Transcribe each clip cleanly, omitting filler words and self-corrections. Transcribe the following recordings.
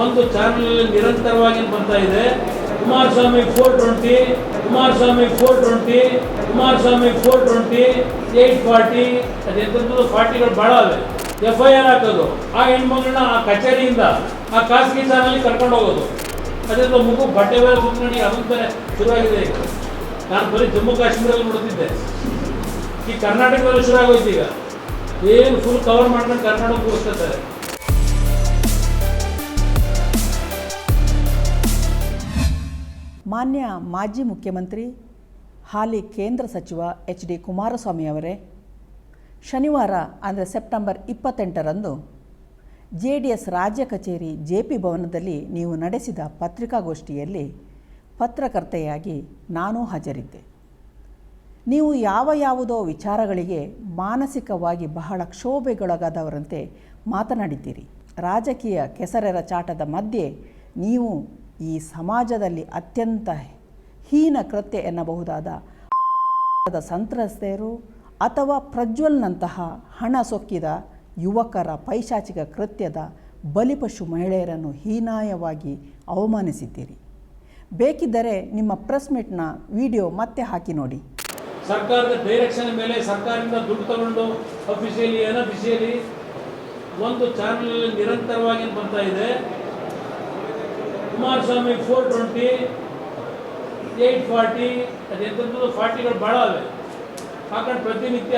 ಒಂದು ಚಾನಲ್ ನಿರಂತರವಾಗಿ ಬರ್ತಾ ಇದೆ. ಕುಮಾರಸ್ವಾಮಿ 420, ಕುಮಾರಸ್ವಾಮಿ 420, ಕುಮಾರಸ್ವಾಮಿ 420, 840, ಅದೆಂಥದ್ದು 40ಗಳು ಭಾಳ ಅವೆ. FIR ಹಾಕೋದು, ಆ ಹೆಣ್ಮಗಳನ್ನ ಆ ಕಚೇರಿಯಿಂದ ಆ ಖಾಸಗಿ ಚಾನಲ್ಗೆ ಕರ್ಕೊಂಡು ಹೋಗೋದು, ಅದರಿಂದ ಮಗು ಬಟ್ಟೆ ಬೇರೆ ಸುತ್ತಣಿ ಅದೊಂಥರ ಶುರುವಾಗಿದೆ. ಈಗ ನಾನು ಬರೀ ಜಮ್ಮು ಕಾಶ್ಮೀರಲ್ಲಿ ನೋಡ್ತಿದ್ದೆ, ಈ ಕರ್ನಾಟಕದಲ್ಲಿ ಶುರುವಾಗೋಯ್ತು. ಈಗ ಏನು ಫುಲ್ ಕವರ್ ಮಾಡ್ಕೊಂಡು ಕರ್ನಾಟಕ ಕೂರಿಸ್ತಾರೆ. ಮಾನ್ಯ ಮಾಜಿ ಮುಖ್ಯಮಂತ್ರಿ ಹಾಲಿ ಕೇಂದ್ರ ಸಚಿವ HD ಕುಮಾರಸ್ವಾಮಿ ಅವರೇ, ಶನಿವಾರ ಅಂದರೆ ಸೆಪ್ಟೆಂಬರ್ 28ರಂದು JDS ರಾಜ್ಯ ಕಚೇರಿ JP ಭವನದಲ್ಲಿ ನೀವು ನಡೆಸಿದ ಪತ್ರಿಕಾಗೋಷ್ಠಿಯಲ್ಲಿ ಪತ್ರಕರ್ತೆಯಾಗಿ ನಾನೂ ಹಾಜರಿದ್ದೆ. ನೀವು ಯಾವುದೋ ವಿಚಾರಗಳಿಗೆ ಮಾನಸಿಕವಾಗಿ ಬಹಳ ಕ್ಷೋಭೆಗೊಳಗಾದವರಂತೆ ಮಾತನಾಡಿದ್ದೀರಿ. ರಾಜಕೀಯ ಕೆಸರೆರ ಚಾಟದ ಮಧ್ಯೆ ನೀವು ಈ ಸಮಾಜದಲ್ಲಿ ಅತ್ಯಂತ ಹೀನ ಕೃತ್ಯ ಎನ್ನಬಹುದಾದ ಸಂತ್ರಸ್ತೆಯರು ಅಥವಾ ಪ್ರಜ್ವಲ್ನಂತಹ ಹಣ ಸೊಕ್ಕಿದ ಯುವಕರ ಪೈಶಾಚಿಕ ಕೃತ್ಯದ ಬಲಿಪಶು ಮಹಿಳೆಯರನ್ನು ಹೀನಾಯವಾಗಿ ಅವಮಾನಿಸಿದ್ದೀರಿ. ಬೇಕಿದ್ದರೆ ನಿಮ್ಮ ಪ್ರೆಸ್ ಮೀಟ್ನ ವಿಡಿಯೋ ಮತ್ತೆ ಹಾಕಿ ನೋಡಿ. ಸರ್ಕಾರದ ಡೈರೆಕ್ಷನ್ ಮೇಲೆ ಸರ್ಕಾರದಿಂದ ದುಡ್ಡು ತಗೊಂಡು ಅಫಿಷಿಯಲಿ ಒಂದು ಚಾನಲ್ ನಿರಂತರವಾಗಿ ಬರ್ತಾ ಇದೆ. ಕುಮಾರಸ್ವಾಮಿ 420, 840, ಅದೆಂಥದ್ದು 40ಗಳು ಭಾಳ ಅವೆ. ಹಾಕೊಂಡು ಪ್ರತಿನಿತ್ಯ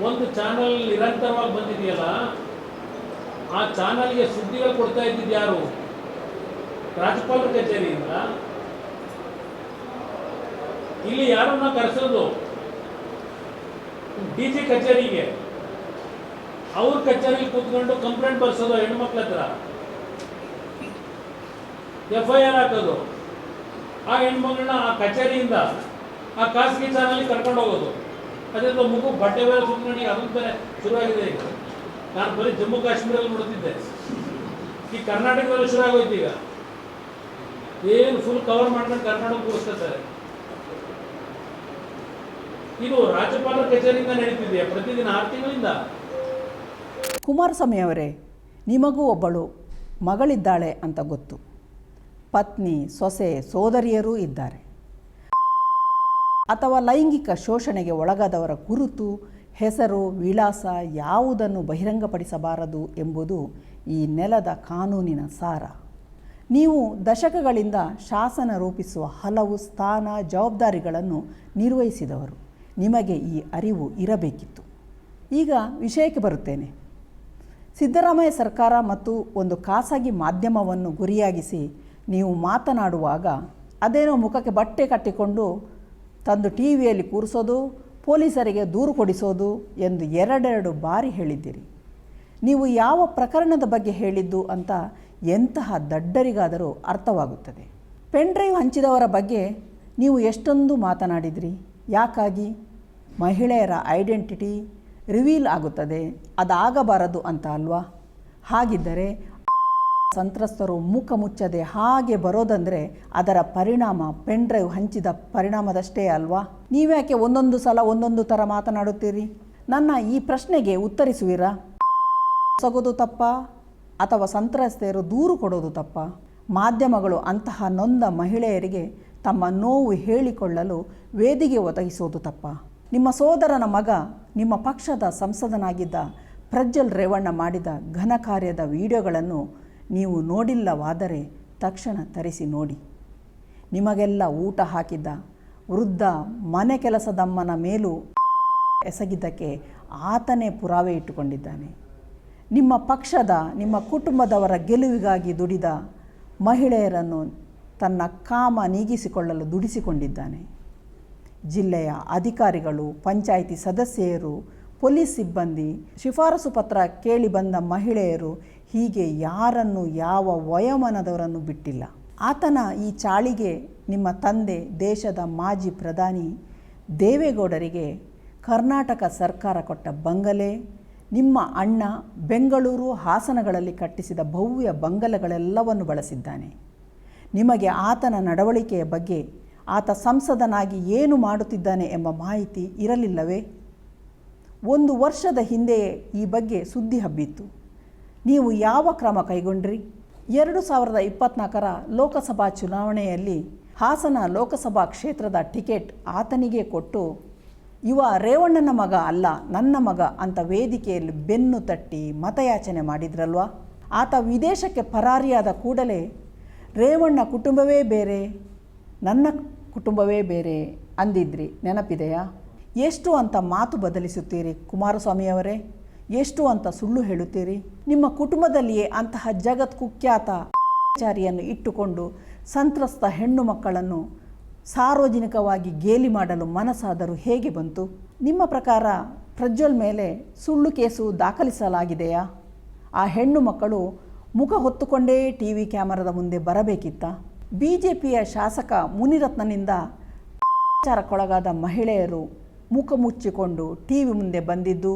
ಒಂದು ಚಾನಲ್ ನಿರಂತರವಾಗಿ ಬಂದಿದೆಯಲ್ಲ, ಆ ಚಾನಲ್ಗೆ ಸುದ್ದಿಗಳು ಕೊಡ್ತಾ ಇದ್ದಿದ್ದು ಯಾರು? ರಾಜ್ಯಪಾಲರ ಕಚೇರಿಯಿಂದ. ಇಲ್ಲಿ ಯಾರನ್ನ ಕರೆಸೋದು? DG ಕಚೇರಿಗೆ, ಅವ್ರ ಕಚೇರಿಗೆ ಕೂತ್ಕೊಂಡು ಕಂಪ್ಲೇಂಟ್ ಬರ್ಸೋದು ಹೆಣ್ಮಕ್ಳ ಹತ್ರ, FIR ಹಾಕೋದು, ಆ ಹೆಣ್ಮಗಳನ್ನ ಆ ಕಚೇರಿಯಿಂದ ಆ ಖಾಸಗಿ ಚಾನಲ್ಗೆ ಕರ್ಕೊಂಡು ಹೋಗೋದು, ಅದರಿಂದ ಮಗು ಬಟ್ಟೆ ಬೇರೆ ಸುತ್ತಣಿ ಅದೊಂಥರ ಶುರುವಾಗಿದೆ. ಈಗ ನಾನು ಬರೀ ಜಮ್ಮು ಕಾಶ್ಮೀರಲ್ಲಿ ನೋಡ್ತಿದ್ದೆ, ಈ ಕರ್ನಾಟಕದಲ್ಲಿ ಶುರುವಾಗೋಯ್ತು. ಈಗ ಏನು ಫುಲ್ ಕವರ್ ಮಾಡ್ಕೊಂಡು ಕರ್ನಾಟಕ ಕೂರಿಸ್ತಾರೆ. ಇದು ರಾಜ್ಯಪಾಲರ ಕಚೇರಿಯಿಂದ ನಡೀತಿದೆಯಾ ಪ್ರತಿದಿನ 6 ತಿಂಗಳಿಂದ? ಕುಮಾರಸ್ವಾಮಿ ಅವರೇ, ನಿಮಗೂ ಒಬ್ಬಳು ಮಗಳಿದ್ದಾಳೆ ಅಂತ ಗೊತ್ತು. ಪತ್ನಿ, ಸೊಸೆ, ಸೋದರಿಯರೂ ಇದ್ದಾರೆ. ಅಥವಾ ಲೈಂಗಿಕ ಶೋಷಣೆಗೆ ಒಳಗಾದವರ ಗುರುತು, ಹೆಸರು, ವಿಳಾಸ ಯಾವುದನ್ನು ಬಹಿರಂಗಪಡಿಸಬಾರದು ಎಂಬುದು ಈ ನೆಲದ ಕಾನೂನಿನ ಸಾರ. ನೀವು ದಶಕಗಳಿಂದ ಶಾಸನ ರೂಪಿಸುವ ಹಲವು ಸ್ಥಾನ ಜವಾಬ್ದಾರಿಗಳನ್ನು ನಿರ್ವಹಿಸಿದವರು. ನಿಮಗೆ ಈ ಅರಿವು ಇರಬೇಕಿತ್ತು. ಈಗ ವಿಷಯಕ್ಕೆ ಬರುತ್ತೇನೆ. ಸಿದ್ದರಾಮಯ್ಯ ಸರ್ಕಾರ ಮತ್ತು ಒಂದು ಖಾಸಗಿ ಮಾಧ್ಯಮವನ್ನು ಗುರಿಯಾಗಿಸಿ ನೀವು ಮಾತನಾಡುವಾಗ ಅದೇನೋ ಮುಖಕ್ಕೆ ಬಟ್ಟೆ ಕಟ್ಟಿಕೊಂಡು ತಂದು ಟಿವಿಯಲ್ಲಿ ಕೂರಿಸೋದು, ಪೊಲೀಸರಿಗೆ ದೂರು ಕೊಡಿಸೋದು ಎಂದು ಎರಡೆರಡು ಬಾರಿ ಹೇಳಿದ್ದೀರಿ. ನೀವು ಯಾವ ಪ್ರಕರಣದ ಬಗ್ಗೆ ಹೇಳಿದ್ದು ಅಂತ ಎಂತಹ ದಡ್ಡರಿಗಾದರೂ ಅರ್ಥವಾಗುತ್ತದೆ. ಪೆನ್ ಡ್ರೈವ್ ಹಂಚಿದವರ ಬಗ್ಗೆ ನೀವು ಎಷ್ಟೊಂದು ಮಾತನಾಡಿದ್ರಿ. ಯಾಕಾಗಿ? ಮಹಿಳೆಯರ ಐಡೆಂಟಿಟಿ ರಿವೀಲ್ ಆಗುತ್ತದೆ, ಅದಾಗಬಾರದು ಅಂತ ಅಲ್ವಾ? ಹಾಗಿದ್ದರೆ ಸಂತ್ರಸ್ತರು ಮುಖ ಮುಚ್ಚದೆ ಹಾಗೆ ಬರೋದಂದರೆ ಅದರ ಪರಿಣಾಮ ಪೆನ್ ಡ್ರೈವ್ ಹಂಚಿದ ಪರಿಣಾಮದಷ್ಟೇ ಅಲ್ವಾ? ನೀವ್ಯಾಕೆ ಒಂದೊಂದು ಸಲ ಒಂದೊಂದು ಥರ ಮಾತನಾಡುತ್ತೀರಿ? ನನ್ನ ಈ ಪ್ರಶ್ನೆಗೆ ಉತ್ತರಿಸುವಿರಾ? ಸಗೋದು ತಪ್ಪ ಅಥವಾ ಸಂತ್ರಸ್ತೆಯರು ದೂರು ಕೊಡೋದು ತಪ್ಪ? ಮಾಧ್ಯಮಗಳು ಅಂತಹ ನೊಂದ ಮಹಿಳೆಯರಿಗೆ ತಮ್ಮ ನೋವು ಹೇಳಿಕೊಳ್ಳಲು ವೇದಿಕೆ ಒದಗಿಸೋದು ತಪ್ಪ? ನಿಮ್ಮ ಸೋದರನ ಮಗ ನಿಮ್ಮ ಪಕ್ಷದ ಸಂಸದನಾಗಿದ್ದ ಪ್ರಜ್ವಲ್ ರೇವಣ್ಣ ಮಾಡಿದ ಘನ ಕಾರ್ಯದ ವಿಡಿಯೋಗಳನ್ನು ನೀವು ನೋಡಿಲ್ಲವಾದರೆ ತಕ್ಷಣ ತರಿಸಿ ನೋಡಿ. ನಿಮಗೆಲ್ಲ ಊಟ ಹಾಕಿದ್ದ ವೃದ್ಧ ಮನೆ ಕೆಲಸದಮ್ಮನ ಮೇಲೂ ಎಸಗಿದ್ದಕ್ಕೆ ಆತನೇ ಪುರಾವೆ ಇಟ್ಟುಕೊಂಡಿದ್ದಾನೆ. ನಿಮ್ಮ ಪಕ್ಷದ, ನಿಮ್ಮ ಕುಟುಂಬದವರ ಗೆಲುವಿಗಾಗಿ ದುಡಿದ ಮಹಿಳೆಯರನ್ನು ತನ್ನ ಕಾಮ ನೀಗಿಸಿಕೊಳ್ಳಲು ದುಡಿಸಿಕೊಂಡಿದ್ದಾನೆ. ಜಿಲ್ಲೆಯ ಅಧಿಕಾರಿಗಳು, ಪಂಚಾಯಿತಿ ಸದಸ್ಯರು, ಪೊಲೀಸ್ ಸಿಬ್ಬಂದಿ, ಶಿಫಾರಸು ಪತ್ರ ಕೇಳಿ ಬಂದ ಮಹಿಳೆಯರು, ಹೀಗೆ ಯಾರನ್ನು ಯಾವ ವಯೋಮಾನದವರನ್ನು ಬಿಟ್ಟಿಲ್ಲ. ಆತನ ಈ ಚಾಳಿಗೆ ನಿಮ್ಮ ತಂದೆ, ದೇಶದ ಮಾಜಿ ಪ್ರಧಾನಿ ದೇವೇಗೌಡರಿಗೆ ಕರ್ನಾಟಕ ಸರ್ಕಾರ ಕೊಟ್ಟ ಬಂಗಲೆ, ನಿಮ್ಮ ಅಣ್ಣ ಬೆಂಗಳೂರು, ಹಾಸನಗಳಲ್ಲಿ ಕಟ್ಟಿಸಿದ ಭವ್ಯ ಬಂಗಲೆಗಳೆಲ್ಲವನ್ನು ಬಳಸಿದ್ದಾನೆ. ನಿಮಗೆ ಆತನ ನಡವಳಿಕೆಯ ಬಗ್ಗೆ, ಆತ ಸಂಸದನಾಗಿ ಏನು ಮಾಡುತ್ತಿದ್ದಾನೆ ಎಂಬ ಮಾಹಿತಿ ಇರಲಿಲ್ಲವೇ? 1 ವರ್ಷದ ಹಿಂದೆಯೇ ಈ ಬಗ್ಗೆ ಸುದ್ದಿ ಹಬ್ಬಿತ್ತು. ನೀವು ಯಾವ ಕ್ರಮ ಕೈಗೊಂಡ್ರಿ? 2024ರ ಲೋಕಸಭಾ ಚುನಾವಣೆಯಲ್ಲಿ ಹಾಸನ ಲೋಕಸಭಾ ಕ್ಷೇತ್ರದ ಟಿಕೆಟ್ ಆತನಿಗೆ ಕೊಟ್ಟು, ಇವ ರೇವಣ್ಣನ ಮಗ ಅಲ್ಲ ನನ್ನ ಮಗ ಅಂತ ವೇದಿಕೆಯಲ್ಲಿ ಬೆನ್ನು ತಟ್ಟಿ ಮತಯಾಚನೆ ಮಾಡಿದ್ರಲ್ವಾ? ಆತ ವಿದೇಶಕ್ಕೆ ಪರಾರಿಯಾದ ಕೂಡಲೇ ರೇವಣ್ಣ ಕುಟುಂಬವೇ ಬೇರೆ, ನನ್ನ ಕುಟುಂಬವೇ ಬೇರೆ ಅಂದಿದ್ರಿ, ನೆನಪಿದೆಯಾ? ಎಷ್ಟು ಅಂತ ಮಾತು ಬದಲಿಸುತ್ತೀರಿ ಕುಮಾರಸ್ವಾಮಿಯವರೇ? ಎಷ್ಟು ಅಂತ ಸುಳ್ಳು ಹೇಳುತ್ತೀರಿ? ನಿಮ್ಮ ಕುಟುಂಬದಲ್ಲಿಯೇ ಅಂತಹ ಜಗತ್ ಕುಖ್ಯಾತ ಚಾರಿಯನ್ನು ಇಟ್ಟುಕೊಂಡು ಸಂತ್ರಸ್ತ ಹೆಣ್ಣು ಮಕ್ಕಳನ್ನು ಸಾರ್ವಜನಿಕವಾಗಿ ಗೇಲಿ ಮಾಡಲು ಮನಸ್ಸಾದರೂ ಹೇಗೆ ಬಂತು? ನಿಮ್ಮ ಪ್ರಕಾರ ಪ್ರಜ್ವಲ್ ಮೇಲೆ ಸುಳ್ಳು ಕೇಸು ದಾಖಲಿಸಲಾಗಿದೆಯಾ? ಆ ಹೆಣ್ಣು ಮಕ್ಕಳು ಮುಖ ಹೊತ್ತುಕೊಂಡೇ TV ಕ್ಯಾಮರಾದ ಮುಂದೆ ಬರಬೇಕಿತ್ತ? BJPಯ ಶಾಸಕ ಮುನಿರತ್ನನಿಂದ ಅತ್ಯಾಚಾರಕ್ಕೊಳಗಾದ ಮಹಿಳೆಯರು ಮುಖ ಮುಚ್ಚಿಕೊಂಡು TV ಮುಂದೆ ಬಂದಿದ್ದು,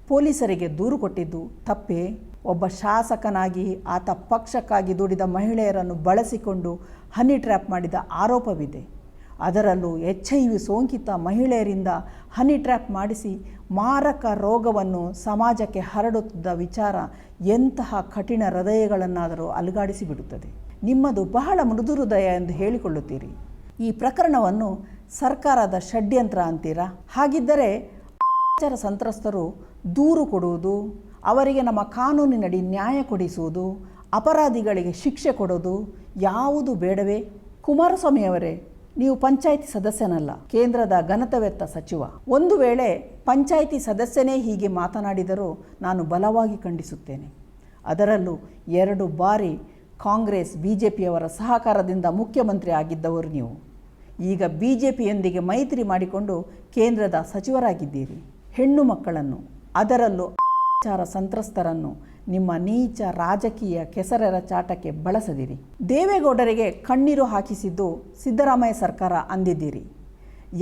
ಪೊಲೀಸರಿಗೆ ದೂರು ಕೊಟ್ಟಿದ್ದು ತಪ್ಪೇ? ಒಬ್ಬ ಶಾಸಕನಾಗಿ ಆತ ಪಕ್ಷಕ್ಕಾಗಿ ದುಡಿದ ಮಹಿಳೆಯರನ್ನು ಬಳಸಿಕೊಂಡು ಹನಿ ಟ್ರ್ಯಾಪ್ ಮಾಡಿದ ಆರೋಪವಿದೆ. ಅದರಲ್ಲೂ HIV ಸೋಂಕಿತ ಮಹಿಳೆಯರಿಂದ ಹನಿ ಟ್ರ್ಯಾಪ್ ಮಾಡಿಸಿ ಮಾರಕ ರೋಗವನ್ನು ಸಮಾಜಕ್ಕೆ ಹರಡುತ್ತಿದ್ದ ವಿಚಾರ ಎಂತಹ ಕಠಿಣ ಹೃದಯಗಳನ್ನಾದರೂ ಅಲುಗಾಡಿಸಿಬಿಡುತ್ತದೆ. ನಿಮ್ಮದು ಬಹಳ ಮೃದು ಹೃದಯ ಎಂದು ಹೇಳಿಕೊಳ್ಳುತ್ತೀರಿ. ಈ ಪ್ರಕರಣವನ್ನು ಸರ್ಕಾರದ ಷಡ್ಯಂತ್ರ ಅಂತೀರಾ? ಹಾಗಿದ್ದರೆ ಅತ್ಯಾಚಾರ ಸಂತ್ರಸ್ತರು ದೂರು ಕೊಡುವುದು, ಅವರಿಗೆ ನಮ್ಮ ಕಾನೂನಿನಡಿ ನ್ಯಾಯ ಕೊಡಿಸುವುದು, ಅಪರಾಧಿಗಳಿಗೆ ಶಿಕ್ಷೆ ಕೊಡೋದು ಯಾವುದು ಬೇಡವೇ? ಕುಮಾರಸ್ವಾಮಿಯವರೇ, ನೀವು ಪಂಚಾಯಿತಿ ಸದಸ್ಯನಲ್ಲ, ಕೇಂದ್ರದ ಘನತೆವೆತ್ತ ಸಚಿವ. ಒಂದು ವೇಳೆ ಪಂಚಾಯಿತಿ ಸದಸ್ಯನೇ ಹೀಗೆ ಮಾತನಾಡಿದರೂ ನಾನು ಬಲವಾಗಿ ಖಂಡಿಸುತ್ತೇನೆ. ಅದರಲ್ಲೂ 2 ಬಾರಿ ಕಾಂಗ್ರೆಸ್ BJPಯವರ ಸಹಕಾರದಿಂದ ಮುಖ್ಯಮಂತ್ರಿ ಆಗಿದ್ದವರು ನೀವು. ಈಗ BJPಯೊಂದಿಗೆ ಮೈತ್ರಿ ಮಾಡಿಕೊಂಡು ಕೇಂದ್ರದ ಸಚಿವರಾಗಿದ್ದೀರಿ. ಹೆಣ್ಣು ಮಕ್ಕಳನ್ನು, ಅದರಲ್ಲೂ ಅತ್ಯಾಚಾರ ಸಂತ್ರಸ್ತರನ್ನು ನಿಮ್ಮ ನೀಚ ರಾಜಕೀಯ ಕೆಸರೆರ ಚಾಟಕ್ಕೆ ಬಳಸದಿರಿ. ದೇವೇಗೌಡರಿಗೆ ಕಣ್ಣೀರು ಹಾಕಿಸಿದ್ದು ಸಿದ್ದರಾಮಯ್ಯ ಸರ್ಕಾರ ಅಂದಿದ್ದೀರಿ.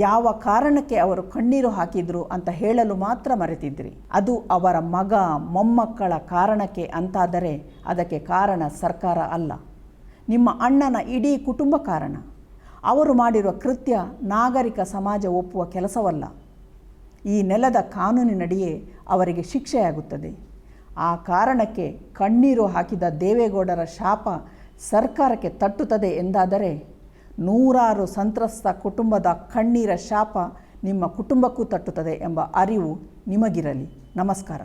ಯಾವ ಕಾರಣಕ್ಕೆ ಅವರು ಕಣ್ಣೀರು ಹಾಕಿದ್ರು ಅಂತ ಹೇಳಲು ಮಾತ್ರ ಮರೆತಿದ್ರಿ. ಅದು ಅವರ ಮಗ ಮೊಮ್ಮಕ್ಕಳ ಕಾರಣಕ್ಕೆ ಅಂತಾದರೆ ಅದಕ್ಕೆ ಕಾರಣ ಸರ್ಕಾರ ಅಲ್ಲ, ನಿಮ್ಮ ಅಣ್ಣನ ಇಡೀ ಕುಟುಂಬ ಕಾರಣ. ಅವರು ಮಾಡಿರುವ ಕೃತ್ಯ ನಾಗರಿಕ ಸಮಾಜ ಒಪ್ಪುವ ಕೆಲಸವಲ್ಲ. ಈ ನೆಲದ ಕಾನೂನಿನಡಿಯೇ ಅವರಿಗೆ ಶಿಕ್ಷೆಯಾಗುತ್ತದೆ. ಆ ಕಾರಣಕ್ಕೆ ಕಣ್ಣೀರು ಹಾಕಿದ ದೇವೇಗೌಡರ ಶಾಪ ಸರ್ಕಾರಕ್ಕೆ ತಟ್ಟುತ್ತದೆ ಎಂದಾದರೆ, 100 ಸಂತ್ರಸ್ತ ಕುಟುಂಬದ ಕಣ್ಣೀರ ಶಾಪ ನಿಮ್ಮ ಕುಟುಂಬಕ್ಕೂ ತಟ್ಟುತ್ತದೆ ಎಂಬ ಅರಿವು ನಿಮಗಿರಲಿ. ನಮಸ್ಕಾರ.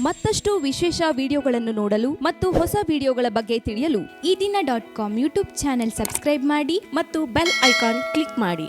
ಮತ್ತಷ್ಟು ವಿಶೇಷ ವಿಡಿಯೋಗಳನ್ನು ನೋಡಲು ಮತ್ತು ಹೊಸ ವಿಡಿಯೋಗಳ ಬಗ್ಗೆ ತಿಳಿಯಲು ಈ ದಿನ .com ಯೂಟ್ಯೂಬ್ ಚಾನೆಲ್ ಸಬ್ಸ್ಕ್ರೈಬ್ ಮಾಡಿ ಮತ್ತು ಬೆಲ್ ಐಕಾನ್ ಕ್ಲಿಕ್ ಮಾಡಿ.